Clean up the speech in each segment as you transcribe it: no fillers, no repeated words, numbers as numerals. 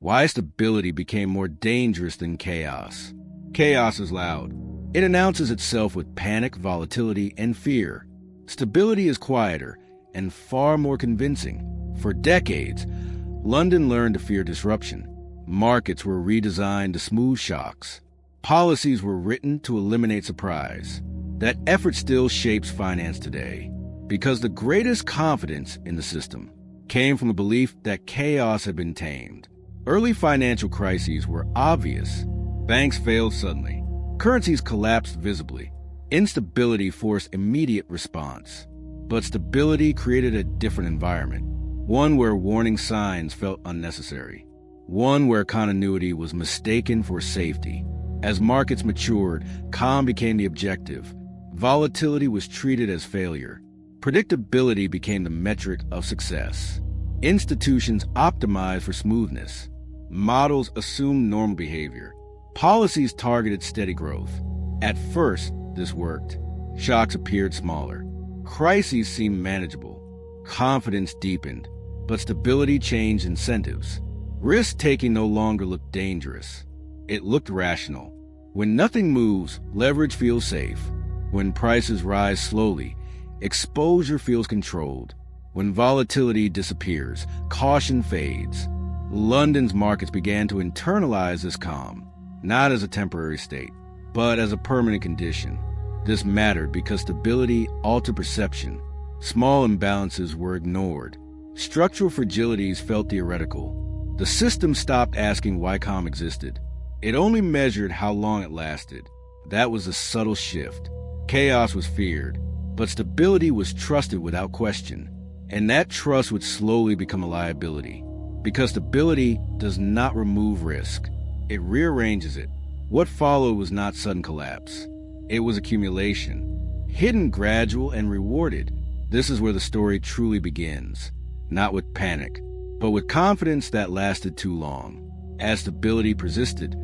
Why stability became more dangerous than chaos. Chaos is loud. It announces itself with panic, volatility, and fear. Stability is quieter and far more convincing. For decades, London learned to fear disruption. Markets were redesigned to smooth shocks. Policies were written to eliminate surprise. That effort still shapes finance today, because the greatest confidence in the system came from the belief that chaos had been tamed. Early financial crises were obvious. Banks failed suddenly. Currencies collapsed visibly. Instability forced immediate response. But stability created a different environment, one where warning signs felt unnecessary, one where continuity was mistaken for safety. As markets matured, calm became the objective. Volatility was treated as failure. Predictability became the metric of success. Institutions optimized for smoothness. Models assumed normal behavior. Policies targeted steady growth. At first, this worked. Shocks appeared smaller. Crises seemed manageable. Confidence deepened. But stability changed incentives. Risk-taking no longer looked dangerous. It looked rational. When nothing moves, leverage feels safe. When prices rise slowly, exposure feels controlled. When volatility disappears, caution fades. London's markets began to internalize this calm, not as a temporary state, but as a permanent condition. This mattered because stability altered perception. Small imbalances were ignored. Structural fragilities felt theoretical. The system stopped asking why calm existed. It only measured how long it lasted. That was a subtle shift. Chaos was feared, but stability was trusted without question. And that trust would slowly become a liability. Because stability does not remove risk. It rearranges it. What followed was not sudden collapse. It was accumulation. Hidden, gradual, and rewarded. This is where the story truly begins. Not with panic, but with confidence that lasted too long. As stability persisted,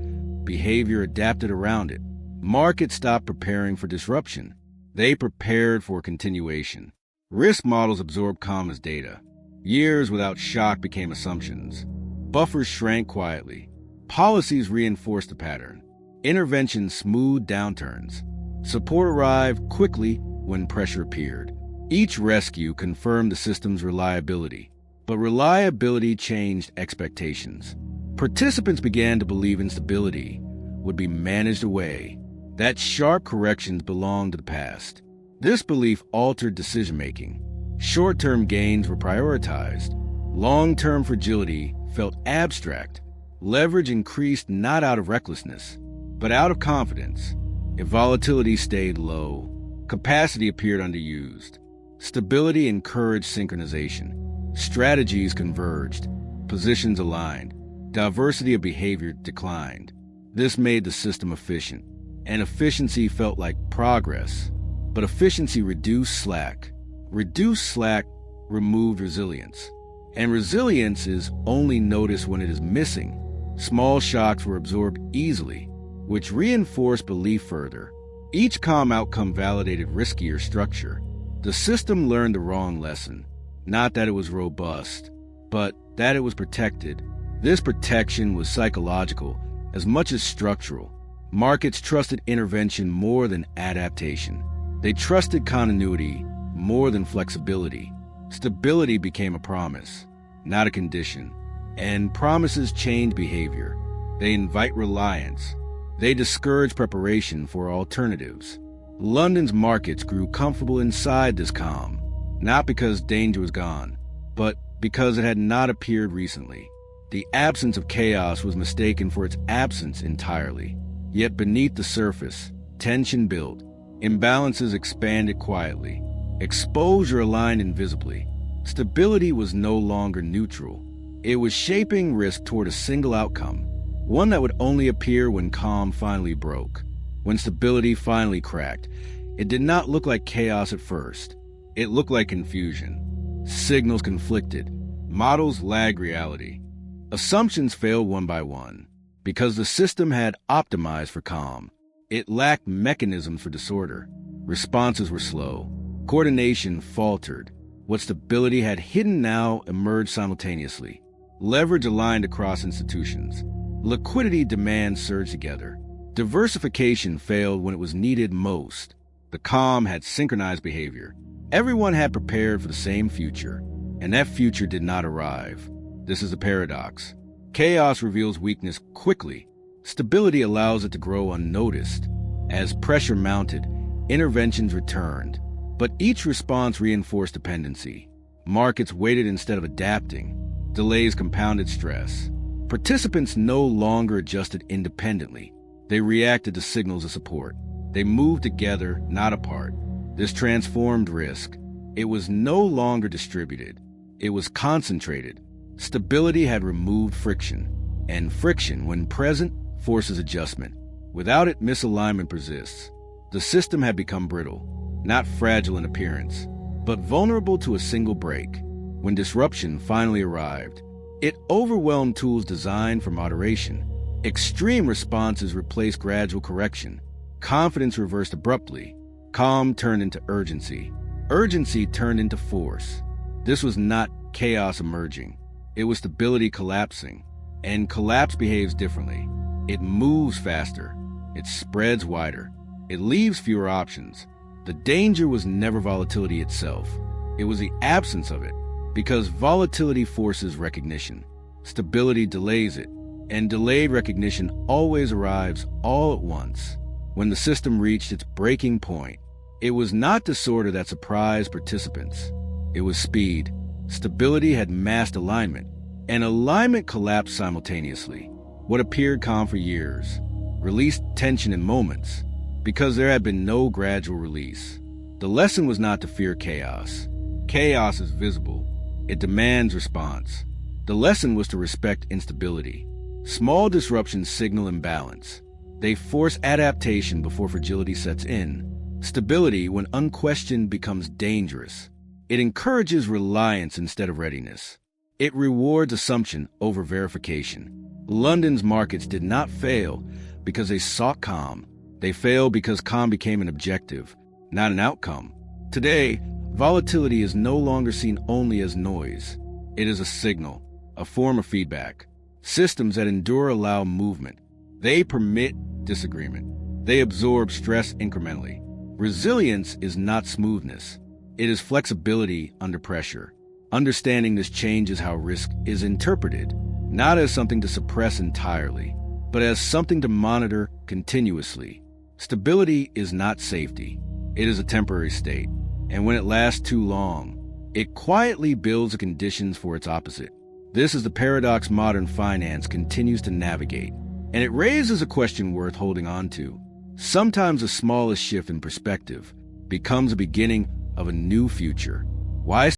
behavior adapted around it. Markets stopped preparing for disruption. They prepared for continuation. Risk models absorbed calm as data. Years without shock became assumptions. Buffers shrank quietly. Policies reinforced the pattern. Interventions smoothed downturns. Support arrived quickly when pressure appeared. Each rescue confirmed the system's reliability. But reliability changed expectations. Participants began to believe instability would be managed away, that sharp corrections belonged to the past. This belief altered decision-making. Short-term gains were prioritized. Long-term fragility felt abstract. Leverage increased not out of recklessness, but out of confidence. If volatility stayed low, capacity appeared underused. Stability encouraged synchronization. Strategies converged. Positions aligned. Diversity of behavior declined. This made the system efficient, and efficiency felt like progress. But efficiency reduced slack. Reduced slack removed resilience. And resilience is only noticed when it is missing. Small shocks were absorbed easily, which reinforced belief further. Each calm outcome validated riskier structure. The system learned the wrong lesson. Not that it was robust, but that it was protected. This protection was psychological as much as structural. Markets trusted intervention more than adaptation. They trusted continuity more than flexibility. Stability became a promise, not a condition. And promises change behavior. They invite reliance. They discourage preparation for alternatives. London's markets grew comfortable inside this calm, not because danger was gone, but because it had not appeared recently. The absence of chaos was mistaken for its absence entirely. Yet beneath the surface, tension built. Imbalances expanded quietly. Exposure aligned invisibly. Stability was no longer neutral. It was shaping risk toward a single outcome, one that would only appear when calm finally broke. When stability finally cracked, it did not look like chaos at first. It looked like confusion. Signals conflicted. Models lagged reality. Assumptions failed one by one. Because the system had optimized for calm, it lacked mechanisms for disorder. Responses were slow. Coordination faltered. What stability had hidden now emerged simultaneously. Leverage aligned across institutions. Liquidity demands surged together. Diversification failed when it was needed most. The calm had synchronized behavior. Everyone had prepared for the same future, and that future did not arrive. This is a paradox. Chaos reveals weakness quickly. Stability allows it to grow unnoticed. As pressure mounted, interventions returned. But each response reinforced dependency. Markets waited instead of adapting. Delays compounded stress. Participants no longer adjusted independently. They reacted to signals of support. They moved together, not apart. This transformed risk. It was no longer distributed. It was concentrated. Stability had removed friction. And friction, when present, forces adjustment. Without it, misalignment persists. The system had become brittle, not fragile in appearance, but vulnerable to a single break. When disruption finally arrived, it overwhelmed tools designed for moderation. Extreme responses replaced gradual correction. Confidence reversed abruptly. Calm turned into urgency. Urgency turned into force. This was not chaos emerging. It was stability collapsing. And collapse behaves differently. It moves faster. It spreads wider. It leaves fewer options. The danger was never volatility itself. It was the absence of it. Because volatility forces recognition. Stability delays it. And delayed recognition always arrives all at once. When the system reached its breaking point, it was not disorder that surprised participants. It was speed. Stability had masked alignment, and alignment collapsed simultaneously. What appeared calm for years released tension in moments because there had been no gradual release. The lesson was not to fear chaos. Chaos is visible. It demands response. The lesson was to respect instability. Small disruptions signal imbalance. They force adaptation before fragility sets in. Stability, when unquestioned, becomes dangerous. It encourages reliance instead of readiness. It rewards assumption over verification. London's markets did not fail because they sought calm. They failed because calm became an objective, not an outcome. Today, volatility is no longer seen only as noise. It is a signal, a form of feedback. Systems that endure allow movement. They permit disagreement. They absorb stress incrementally. Resilience is not smoothness. It is flexibility under pressure. Understanding this changes how risk is interpreted, not as something to suppress entirely, but as something to monitor continuously. Stability is not safety. It is a temporary state. And when it lasts too long, it quietly builds the conditions for its opposite. This is the paradox modern finance continues to navigate. And it raises a question worth holding on to. Sometimes the smallest shift in perspective becomes the beginning of a new future. Why